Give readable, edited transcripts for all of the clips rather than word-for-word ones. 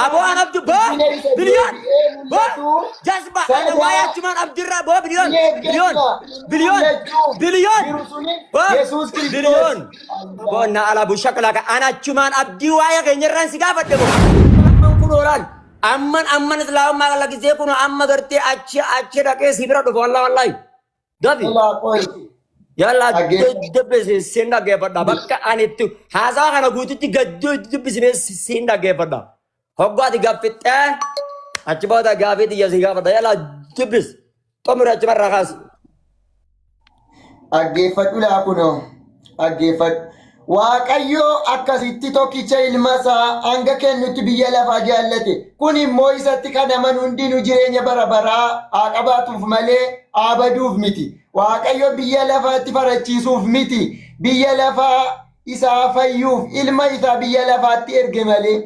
Abo an abdu bo billion bo jasba ana waya cuman abdirra bo billion bo billion bo na ala bu shakla ka ana cuman abdi waya kenyerran siga fadde bo kunoran amman islaam ma la gize kuno amma garte achi rake sibra do wallahi dabi yalla debbe senda ge fadda bakka anitu haza kana gututi gaddo business senda ge fadda hoggadi gafitte achi boda gafiti yasiga fadda yalla debis tomra chmarra khas aggeeffadhu laa kunoo aggeeffadhu waaqayyo akkasitti tokkicha ilmasaa hanga kennutti biyya lafaa jaallate kun immoo isatti kan amanu hundinuu jireenya bara baraa haa qabaatuuf malee haa baduuf miti waaqayyo biyya lafaatti farachiisuuf miti biyya lafaa isaa fayyuuf ilma isaa biyya lafaatti erge malee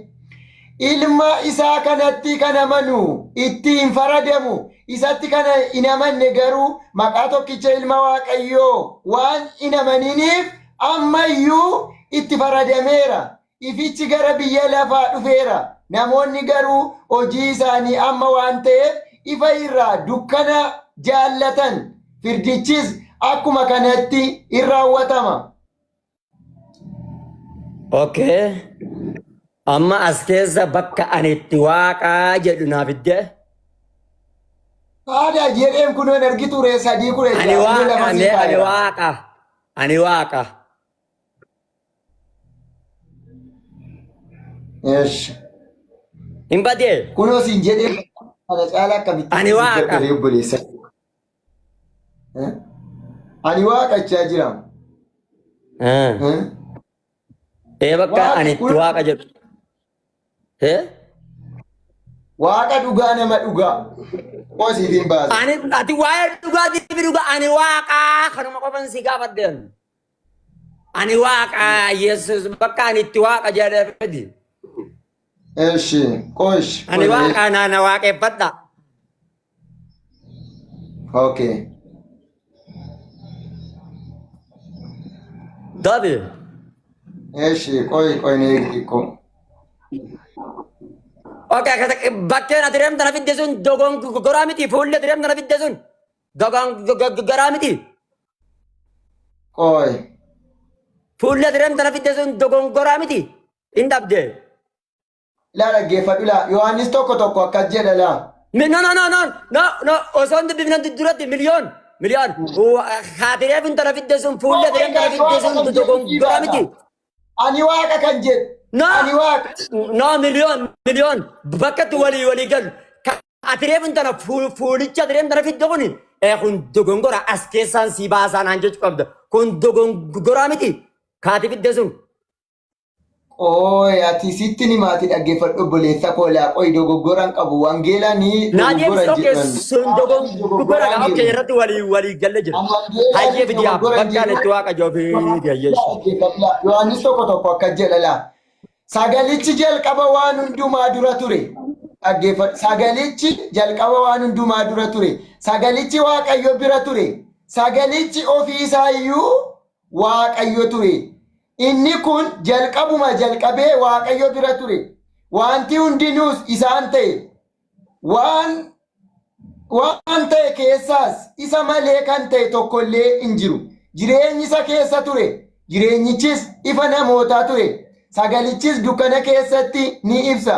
ilma isaa kanatti kan amanu ittiin faradamu isatti kana hin amanne garuu maqaa tokkicha ilma waaqayyoo waan hin amaniniif ammayyuu itti faradameera ifichi gara biyya lafaa dhufeera namoonni garuu hojii isaanii amma waan ta'eef ifa irraa dukkana jaallatan firdichis akkuma kanatti in raawwatama. Okay. Amma as keessa bakka ani itti waaqaa jedhu naaf fidde. Haadha jedheen kunoon argitu ree sadii kure ani waaqa. Yes. Hin badee. Kunoo siin jedheen kana caalaa akkamitti ani waaqa. Ani waaqachaa jira. Bakka ani itti waaqa jedhu. Waaqa dhugaa nama dhugaa. Qoosiitiin baasa. Ati waa'ee dhugaatiif dhugaa ani waaqaa kanuma qofan si gaafadheen. Ani waaqaa Yesuus bakka ani itti waaqa jedhee. Eeshi qoish. Ani waaqaa naana waaqeffadha. Okay. Dabi. Eeshi qoi neeqiko. Okay, bakkeen ati reemta na fidde sun dogon goraa miti fuulli ati reemta na fidde sun dogon goraa miti. Qoi. Fuulli ati reemta na fidde sun dogon goraa miti hin dhabde. Laa dhaggeeffadhu laa Yohaannis tokko akkas jedha laa. No osoo hin dubbifnan duratti miliyoon haati reemta na fidde sun fuulli ati reemta na fidde sun dogon goraa miti. Ani waaqa kan jedhu. No, million. Bakka wali gal. Atireefin tana fuulicha atireefin tana fidde kuni. Kun dogongora as keessaan si baasaan han jechuu qabda. Kun dogongora miti. Kaati fidde sun. Ati sitti ni maati dhaggeeffadhu obboleessa koolaa qoi dogoggoraan qabu wangeelaa ni dogoggora jedhan. Sun dogoggora okay irratti wali galle jira. Hayyee bidiyaa bakkaan itti waaqa joofii gayyeessu. Yohaannis tokko akkas jedha laa. Sagalichi jalqaba waan hundumaa dura ture. Sagalichi jalqaba waan hundumaa dura ture. Sagalichi waaqayyo bira ture. Sagalichi ofii isaayyuu waaqayyo ture. Inni kun jalqabuma jalqabee waaqayyo bira ture. Wanti hundinuus isaan ta'e. Waan ta'e keessaas isa malee kan ta'e tokkollee hin jiru. Jireenyi isa keessa ture. Jireenyichis ifa namootaa ture. Sagalichis dukkana keessatti ni ibsa.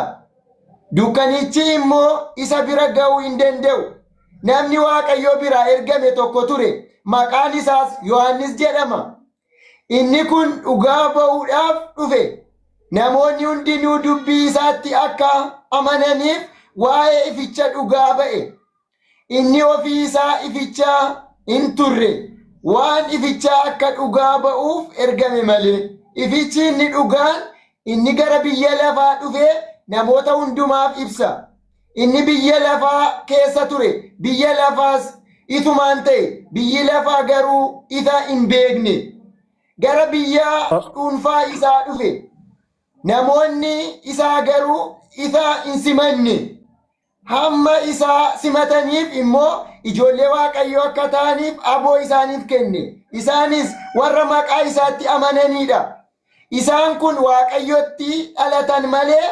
Dukkanichi immoo isa bira ga'uu hin danda'u. Namni waaqayyo biraa ergame tokko ture. Maqaan isaas Yohaannis jedhama. Inni kun dhugaa ba'uudhaaf dhufe. Namoonni hundinuu dubbii isaatti akka amananiif waa'ee ificha dhugaa ba'e. Inni ofii isaa ifichaa hin turre. Waan ifichaa akka dhugaa ba'uuf ergame malee. Ifichi inni dhugaan inni gara biyya lafaa dhufee namoota hundumaaf ibsa. Inni biyya lafaa keessa ture. Biyya lafaas isumaan ta'e. Biyyi lafaa garuu isa hin beekne. Gara biyya dhuunfaa isaa dhufe. Namoonni isaa garuu isa hin simanne. Hamma isaa simataniif immoo ijoollee waaqayyoo akka ta'aniif aboo isaaniif kenne. Isaanis warra maqaa isaatti amananidha. Isaan kun waaqayyotti dhalatan malee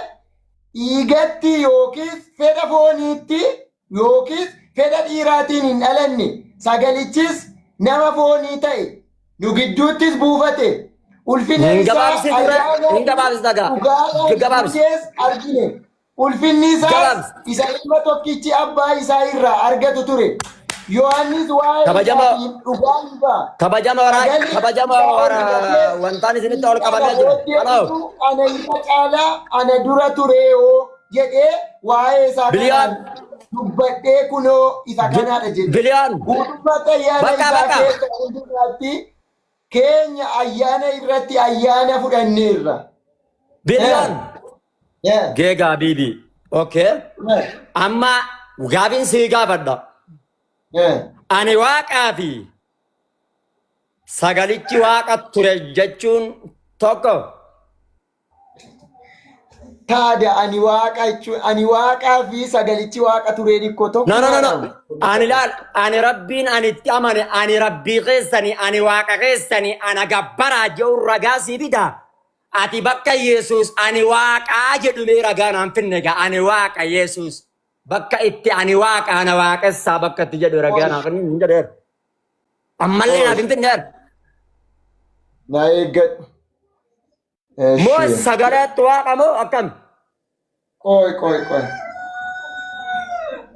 dhiigatti yookiis fedha fooniitti yookiis fedha dhiiraatiin hin dhalanne sagalichis nama foonii ta'e nu gidduuttis buufate ulfinni isaa argine ulfinni isaas isa ilma tokkichi abbaa isaa irraa argatu ture. Yohaannis waa'ee kabajama wantaan isinitti ol qabamee jiru. Ana irra caalaa ana dura ture yoo jedhee waa'ee isaa dubbadhee kunoo isa kanaadha jedhe. Biliyaan. Guutummaatti ayyaana isaa keessa hundumaatti keenya ayyaana irratti ayyaana fudhanneerra. Biliyaan. Geegaa biibii. Okay. Amma gaafiin sii gaafadha. Ani waaqaa fi sagalichi waaqa ture jechuun tokko. Taada ani waaqaa fi sagalichi waaqa ture dhikko tokko. No. Ani laal ani rabbiin ani itti amane ani rabbii keessanii ani waaqa keessanii ana gabbaraa jiru ragaa sii bitaa. Ati bakka Yesuus ani waaqaa jedhumee ragaa naan finne gaa ani waaqa Yesuus. Bakka itti ani waaqa ana waaqessaa bakka itti jedhu ragaa naan finne hin jedheera. Ammallee naaf hin finneera. Na eeggadhu. Moo sagaleetti waaqa moo akkam?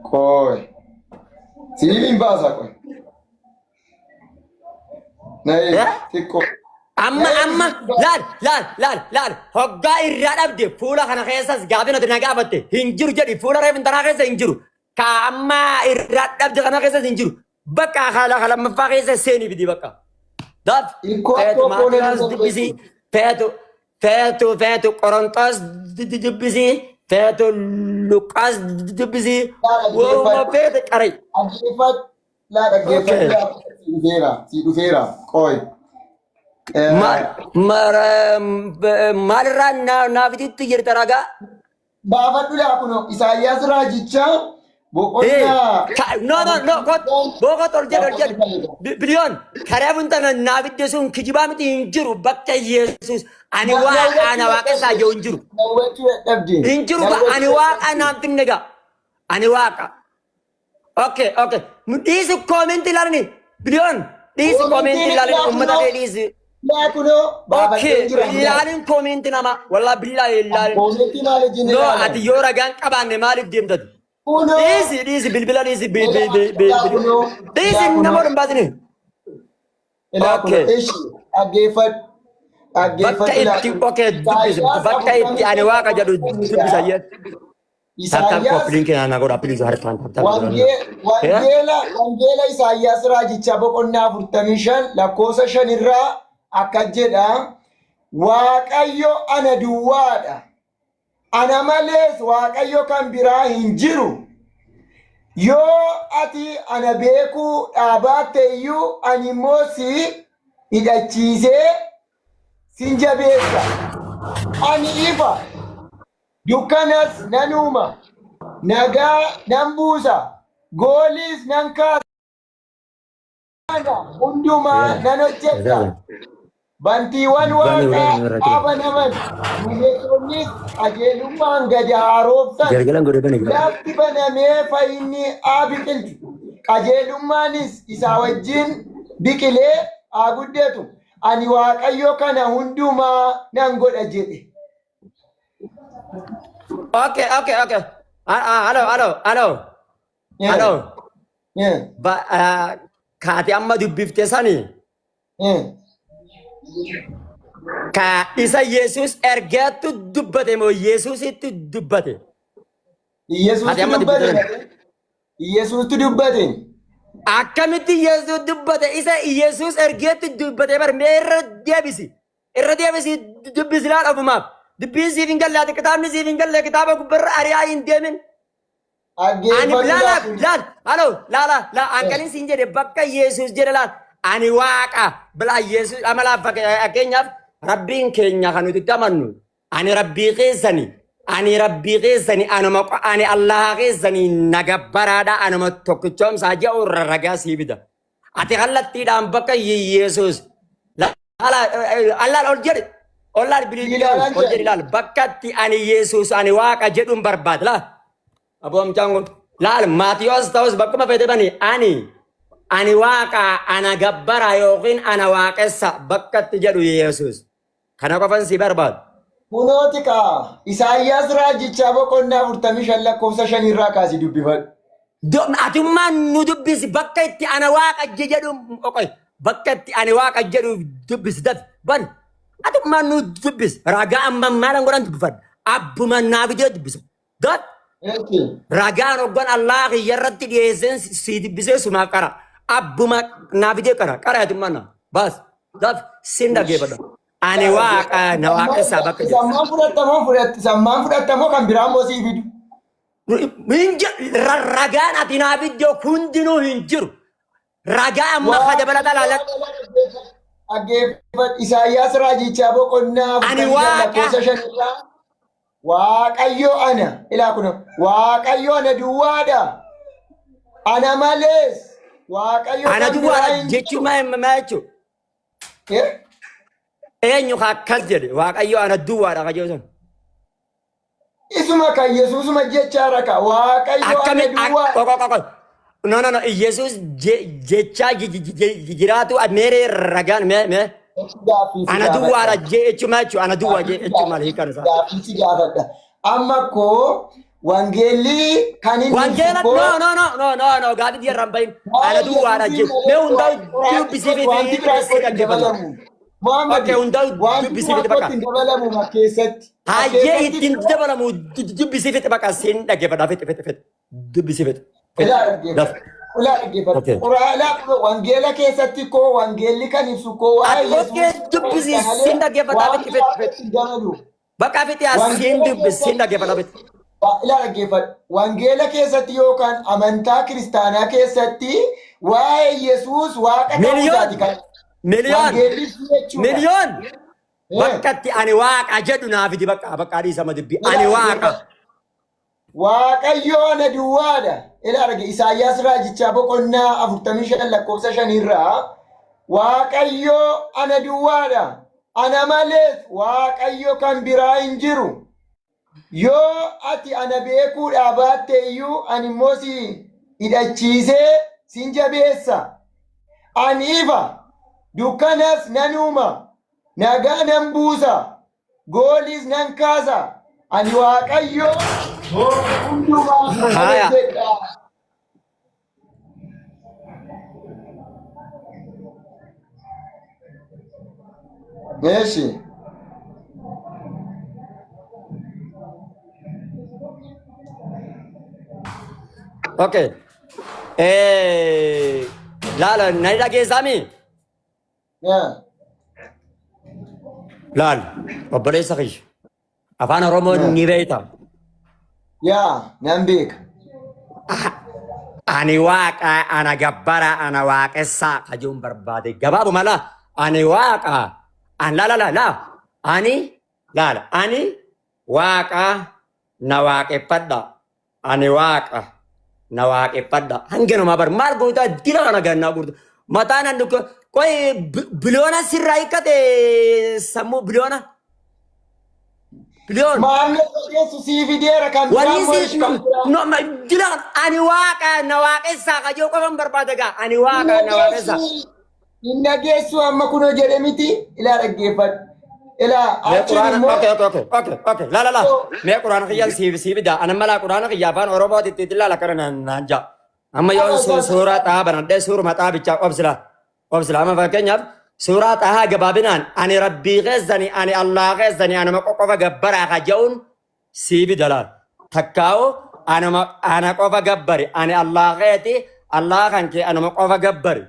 Qoy. Sibiiliin baasaa qoy. Na xiqqoo. Amma laal hoggaa irraa dhabde fuula kana keessas gaafii nuti na gaafatte hin jiru jedhi fuula reefin tanaa keessa hin jiru ka amma irraa dhabde kana keessas hin jiru bakka haala lammaffaa keessa seenii fidi bakka daaf feetu maatiyaas dubbisii feetu qorontoos dubbisii feetu luqaas dubbisii wooma feete qaray. Dhaggeeffadhu si dhufeera qoy. Maalirraa naafititti jirta ragaa? Baafadhu laa kunoo Isaayyaas raajichaa boqonnaa. No. Boqot ol jedhu. Biliyoon karee buntana naafidde sun kijibaa miti hin jiru bakka Yesuus ani waaqa ana waaqessaa jiru hin jiru. Hin jiru ani waaqa naan finne gaa. Ani waaqa. Okay. Dhiisi koominti ilaalni. Biliyoon dhiisi koominti ilaalni uummata kee dhiisi. Okay, ilaalin koominti nama wallaa billaahi ilaalin. No, ati yoo ragaan qabaanne maaliif deemtati? Dhiisi bilbila dhiisi dhiisi nama odhan baasini. Okay. Bakka itti ani waaqa jedhu dubbisa jechuudha. Tartaan koppiliin keenan na godha piliisu harkaan tartaan. Wangeela Isaayyaas raajichaa boqonnaa 45 lakkoofsa 5 irraa akka jedha Waaqayyo ana duwwaadha. Ana malees Waaqayyo kan biraa hin jiru. Yoo ati ana beekuu dhaabaatte iyyuu ani immoo si hidhachiisee sin jabeessa. Ani ifa dukkanas nan uuma. Nagaa nan buusa. Gooliis nan kaasa. Hundumaa nan hojjedha. Bantiiwwan waaqaa qabanaman duumessoonnis qajeelummaan gadi haroobsan lafti banamee fayyinni haa biqilchu qajeelummaanis isaa wajjin biqilee haa guddetu ani waaqayyo kana hundumaa nan godha jedhe. Okay. Hello. Kaati amma dubbifte sanii. Ka isa Yesuus ergeetu dubbate moo Yesuusitti dubbate? Yesuustu dubbate. Akkamitti Yesuus dubbate isa Yesuus ergeetti dubbate bar mee irra deebisi dubbisi laal ofumaaf dubbiin siif hin galle ati kitaabni siif hin galle kitaaba gubbarra ari'aa hin deemin. Ani laala ankalin siin jedhe bakka Yesuus jedhe laal. Ani waaqa bilaa Yesuus amalaaf fakkeenyaaf rabbiin keenya kan nuti amannu ani rabbii keessanii ani Allah keessanii nagabbaraadha anuma tokkichoomsaa jedhu ragaa sii bida. Ati kallattiidhaan bakka Yesuus Allah ol jedhe Ollaan biliyoon ol jedhi laal bakkatti ani Yesuus ani waaqa jedhuun barbaada laa. Aboomchaan kun laal Maatiyos ta'us bakkuma fedhe bani ani waaqa ana gabbara yookiin ana waaqessa bakkatti jedhu Yesuus. Kana qofan si barbaadu. Kunooti kaa Isaayyaas raajichaa boqonnaa 45 lakkoofsa 5 irraa kaasii dubbifadhu. Atummaan nu dubbisi bakka itti ana waaqa jedhu oqoy bakka itti ani waaqa jedhu dubbisi daf ban. Atummaan nu dubbisi ragaa amman maalan godhan dubbifadhu abbuma naaf jedhu dubbisa. Daf ragaan hoggan Allah kiyyarratti dhiyeesseen si dubbisee sumaaf qara abbuma naaf jedhu qara atummaan naa baas daf sin dhageeffadha. Ani waaqa na waaqessaa bakka jedhu. Sammaan fudhatamoo kan biraa immoo sii fidu. Ragaan ati naaf iddoo hundinuu hin jiru. Ragaa amma haja balata laalatti. Dhaggeeffadhu Isaayyaas raajichaa boqonnaa 45 lakkoofsa 5 irraa Waaqayyo ana ilaa kun Waaqayyo ana duwwaadha. Ana malees Waaqayyo ana duwwaadha jechuun maa jechuudha? Eenyu akkas jedhe Waaqayyo ana duwwaadha kajeesan. Isuma kan Yesuusuma jechaa raka Waaqayyo ana duwwaadha. No, Yesus jecha jiraatu meeree ragaan mee. Ana duwwaadha jechuun ana duwwaa jechuun maal hiikan isaa. Gaaffiisi gaafadha. Amma koo wangeelli kan inni wangeela no gaafi diyarraan bahin ana duwwaadha jechuun mee hundaa dubbisiifi dhaggeeffatu. Okay, hundaa dubbisiifi bakka. Hayyee ittiin dabalamu dubbisiifi bakka siin dhaggeeffadha fete dubbisiifi. Wangeela keessatti koo wangeelli kan ibsu koo waa'ee Yesuus dubbisiisin dhaggeeffadha. Bakka fiti asiin dubbisiin dhaggeeffadha. Ilaa dhaggeeffadha. Wangeela keessatti yookaan amantaa kiristaanaa keessatti waa'ee Yesuus waaqa ta'uusaati kan. Miliyoon bakkatti ani waaqa jedhu naafiti bakka dhiisa madubbii ani waaqa. Waaqayyo ana duwwaadha. Ilaa dhagge Isaayyaas raajichaa boqonnaa 45 lakkoofsa 5 irraa Waaqayyo ana duwwaadha. Ana malees Waaqayyo kan biraa hin jiru. Yoo ati ana beekuudhaa baatte iyyuu ani immoo si hidhachiisee sin jabeessa. Ani ifa dukkanas nan uuma. Nagaa nan buusa. Gooliis nan kaasa. Ani Waaqayyo Haya. Meshi. Okay. Lala, nai dhageessami? Laal, obboleessa kiyya. Afaan Oromoo ni beekta. Nan beeka. Ani waaqa, ana gabbara, ana waaqessaa kajuun barbaade. Gabaabuma laa, ani waaqa, ani waaqa na waaqeffadha. Ani waaqa na waaqeffadha. Hangi namaa bar maal gootaa dila kana gannaa gurta. Mataan an dukka qoy biliyoona sirraa hiikkate sammuu biliyoona. Biliyoon. Maamilli ogeessu sii fideera kan dila ani waaqa na waaqessaa kajoo qofan barbaada gaa ani waaqa na waaqessaa. Hin dhageessu amma kunoo jedhe miti ilaa dhaggeeffadhu. Ilaa achiin immoo. Okay. La. Mee quraana kiyyaan sii fidaa. Ana malaa quraana kiyyaa afaan Oromootitti ilaala kana naan jaa. Amma yoon suuraa xahaa banadhee suuruma xahaa bichaa qobsila. Amma fakkeenyaaf suuraa xahaa gabaabinaan ani rabbii keessanii ani Allah keessanii anama qofa gabbaraa kaja'uun sii fida laal. Takkaa'u ana qofa gabbari ani Allah keeti Allah kan kee anama qofa gabbari.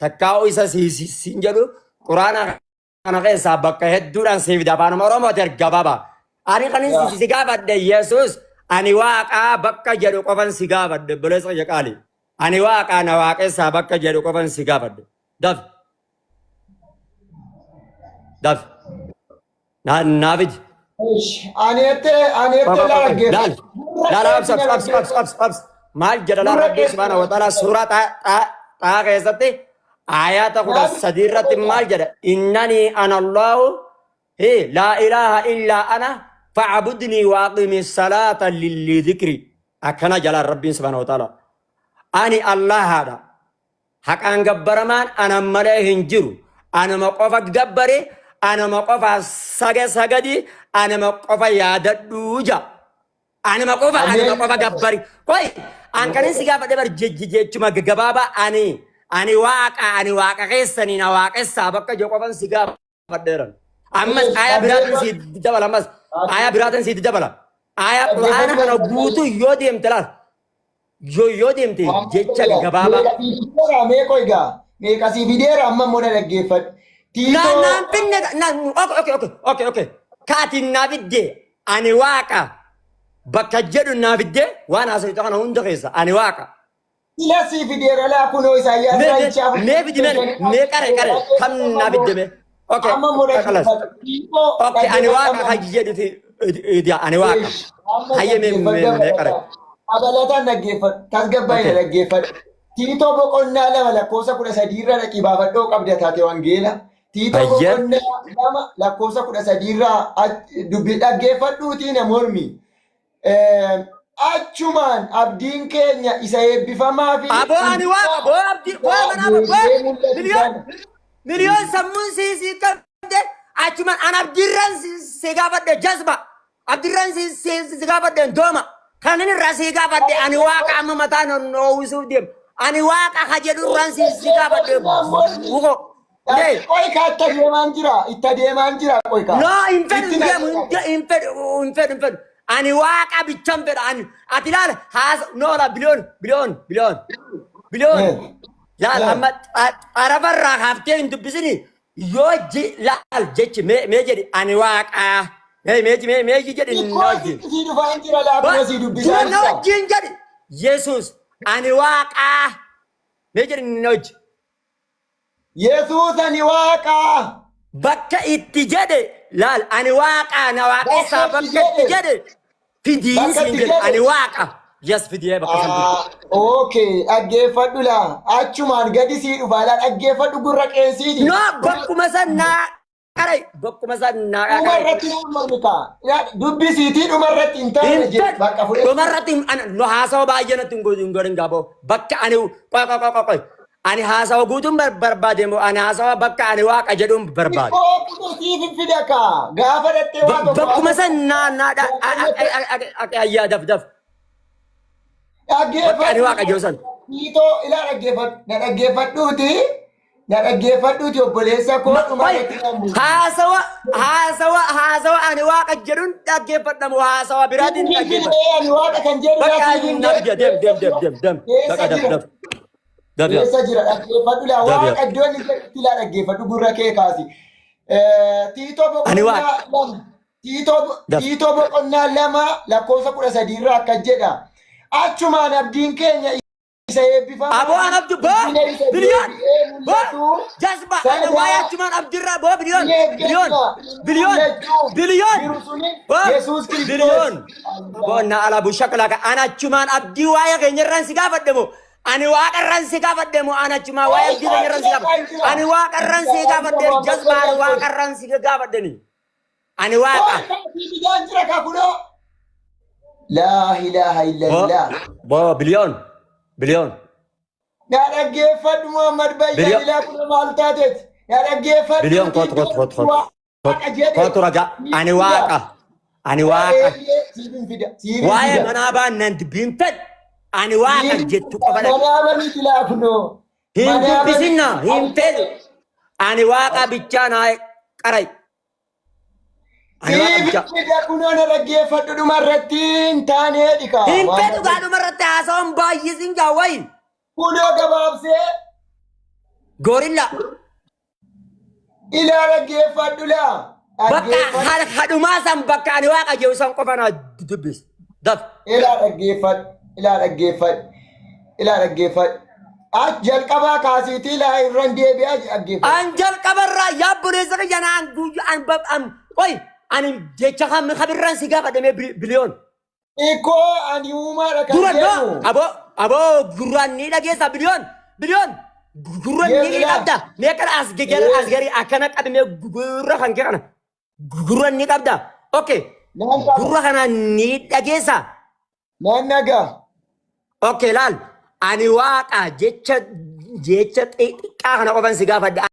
Takkaa'u isa siin jedhu quraana kana keessaa bakka hedduudhaan sii fida afaan Oromooti gabaabaa. Ani kan si gaafadhe Yesuus ani waaqaa bakka jedhu qofan si gaafadhe buleessa jaqaali. Ani waaqaa na waaqessaa bakka jedhu qofan si gaafadhe. Daf. Naafid. Abs. Maal jedha laa rabbii subhaanahu wa ta'aalaa suuraa xaa keessatti ayata kudha sadi irratti maal jedha innanii ana Allahu لا إله إلا أنا فاعبدني واقم الصلاة للذكر أكنا جلال ربي سبحانه وتعالى أني الله هذا حق أن جبرمان أنا ملاه هنجرو أنا مقف جبري أنا مقف سجدي أنا مقف ياد دوجا أنا مقف جبري كوي أنا كان سيجا بدي برجج cuma gegababa أني واقع كيسني نواقع السابق جو كفن سيجا بدرن أمس آية براتن سيد جبل أمس آية براتن سيد جبل آية أنا كنا بوتو يوديم تلار يوديم تي جيتشا gegababa me koiga me kasih video amma mona laggefat na pinne na okay katin nabidde ani waqa bakka jedhu nabidde wana asayto kana hunda keessa ani waqa ila si video la kuno isaya me bidimen me kare kam nabidde me okay amma mona okay ani waqa hajjedhu ti ani waqa haye me kare abalatan laggefat tasgabbaye laggefat Tito boqonnaa lama lakkoofsa 13 irra dhaqii baafadhoo qabda taate wangeela. Tito boqonnaa lama lakkoofsa 13 irra dubbii dhaggeeffadhuutii na mormi. Achumaan abdiin keenya isa eebbifamaa fi Abo ani waa abdii waa mana miliyoon sammuun si qabde achumaan an abdiirran si gaafadhe jazba abdiirran si gaafadhe dooma kanin irraa si gaafadhe ani waaqa amma mataa noowwisuuf deemu. Ani waqa hajedhu ransi sigabadde ugo koi ka itta deeman jira koi ka no infed ani waqa bicham bed ani atilal has no la billion la amma arabarra hafte indu bisini yoji lal jechi me jedi ani waqa me jedi noji sidu fa jira la bosi du bisani no jinjadi Jesus ani waqa mejer noj Jesus ani waqa bakka itti jede lal ani waqa na waqa sa bakka itti jede fidi single ani waqa yes fidi bakka santi okay aggeeffadhu la achumaan gadi si dhufa la aggeeffadhu gurra qeensidi no bakkuma sanna qaray bakkuma sanna umarratti mormika dubbi siiti dhumarratti intaane je bakka fudhe dhumarratti no haasawa baay'inatti ngorin gabo bakka ani qoy ani haasawa guutuun barbaade mo ani haasawa bakka ani waaqa jedhuun barbaade siifin fidaka gaafa dhattee waa tokko bakkuma sanna naadha ayyaa daf bakka ani waaqa jedhusan Tito ila dhaggeeffadhuuti na dhaggeeffadhuuti obboleessa koo dhumarratti haasawa ani waaqa jedhuun dhaggeeffadhamu haasawa biraatiin dhaggeeffadhu ani waaqa kan jedhu dem Keessa jira dhaggeeffadhu la waaqa iddoon itti la dhaggeeffadhu gurra kee kaasi. Tito boqonnaa lama lakkoofsa 13 irraa akka jedha. Achumaan abdiin keenya isa eebbifamaa. Abo an abdu bo biliyoon bo jasba ana waaya achumaan abdirra bo biliyoon bo Yesuus Kiristoos biliyoon bo na ala bushakla ka ana achumaan abdi waaya keenyarran si gaafadhemo ani waaqarran si gaafadhemo ana achumaan waaya abdi keenyarran si gaafadhemo ani waaqarran si gaafadhemo jasba ani waaqarran si gaafadheni ani waaqa La ilaha illallah bo biliyoon na dhaggeeffadhu Muhammad Bayya ilaa kuna maal taateet na dhaggeeffadhu biliyoon kotu raga ani waaqa waa'ee manaa baannan dubbiin fed ani waaqa jettu qabala manaabani tilaafno hin dubbisinna hin fedhu ani waaqa bichaa naa qaray ani waaqa bichaa Siifidha kunoo na dhaggeeffadhu dhumarratti hin taanee dhika hin fedhu gaa dhumarratti haasawan baay'isin gaawwayin kunoo gabaabsee gorilla ilaa dhaggeeffadhu laa bakka hadhumaa san bakka ani waaqa jehu san qofa naa dubbis daf ilaa dhaggeeffadhu jalqabaa kaasiitii laa irran deebi'aa dhaggeeffadhu an jalqabarraa yaabboleessa kiyyanaan an qoy ani jecha kabirran si gaafadhame biliyoon Ikoo ani uumaadha kan Duran jedhu. no, abo gurran ni dhageessa biliyoon gurran ni dhabda meeqa as gari akkana qabne gurra kan kana gurra ni qabda. Okay. Gurra kana ni dhageessa. Nan naga. Okay laal ani waaqa jecha xiqqaa kana qofan si gaafadha.